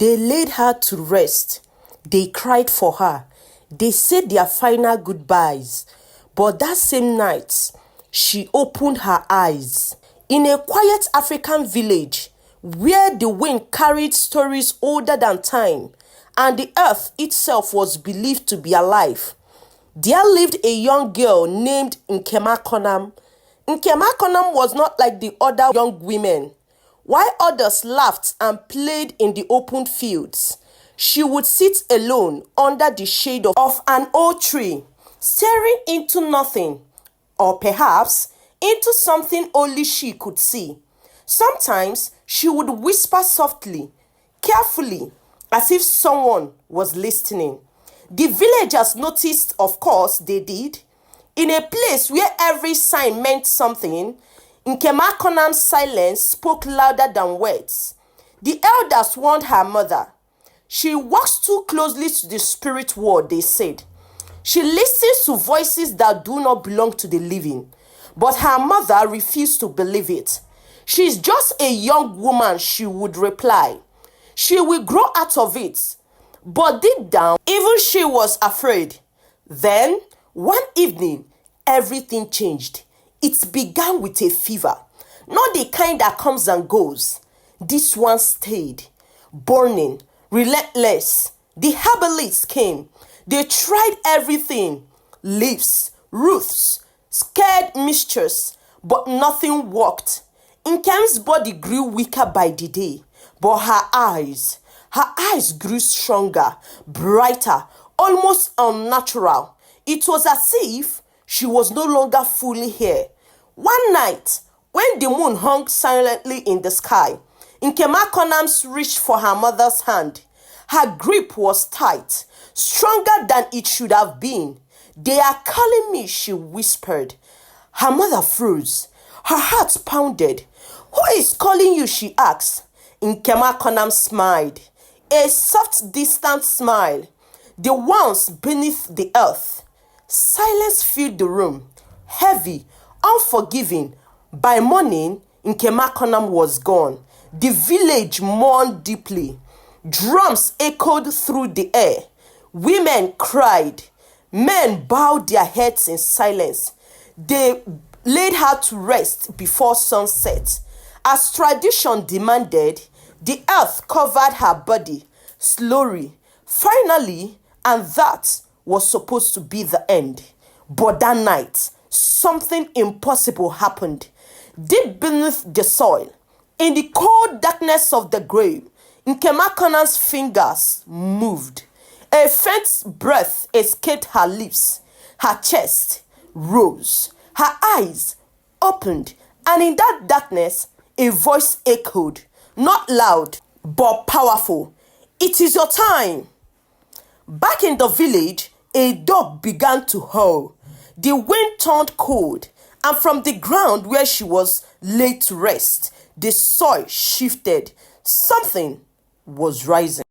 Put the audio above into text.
They laid her to rest. They cried for her. They said their final goodbyes. But that same night, she opened her eyes. In a quiet African village, where the wind carried stories older than time, and the earth itself was believed to be alive, there lived a young girl named Nkemakonam. Nkemakonam was not like the other young women. While others laughed and played in the open fields, she would sit alone under the shade of an old tree, staring into nothing, or perhaps into something only she could see. Sometimes she would whisper softly, carefully, as if someone was listening. The villagers noticed, of course they did. In a place where every sign meant something, Nkemakonam's silence spoke louder than words. The elders warned her mother. She walks too closely to the spirit world, they said. She listens to voices that do not belong to the living. But her mother refused to believe it. She's just a young woman, she would reply. She will grow out of it. But deep down, even she was afraid. Then, one evening, everything changed. It began with a fever, not the kind that comes and goes. This one stayed, burning, relentless. The herbalists came. They tried everything, leaves, roots, scared mixtures, but nothing worked. Nkem's body grew weaker by the day, but her eyes grew stronger, brighter, almost unnatural. It was as if she was no longer fully here. One night, when the moon hung silently in the sky, Nkemakonam reached for her mother's hand. Her grip was tight, stronger than it should have been. "They are calling me," she whispered. Her mother froze. Her heart pounded. "Who is calling you?" she asked. Nkemakonam smiled, a soft, distant smile. The ones beneath the earth. Silence filled the room, heavy, unforgiving. By morning, Nkemakonam was gone. The village mourned deeply. Drums echoed through the air. Women cried. Men bowed their heads in silence. They laid her to rest before sunset. As tradition demanded, the earth covered her body slowly, finally, and that was supposed to be the end. But that night, something impossible happened. Deep beneath the soil, in the cold darkness of the grave, Nkemakonam's fingers moved. A faint breath escaped her lips. Her chest rose. Her eyes opened. And in that darkness, a voice echoed. Not loud, but powerful. "It is your time." Back in the village, a dog began to howl. The wind turned cold. And from the ground where she was laid to rest, the soil shifted. Something was rising.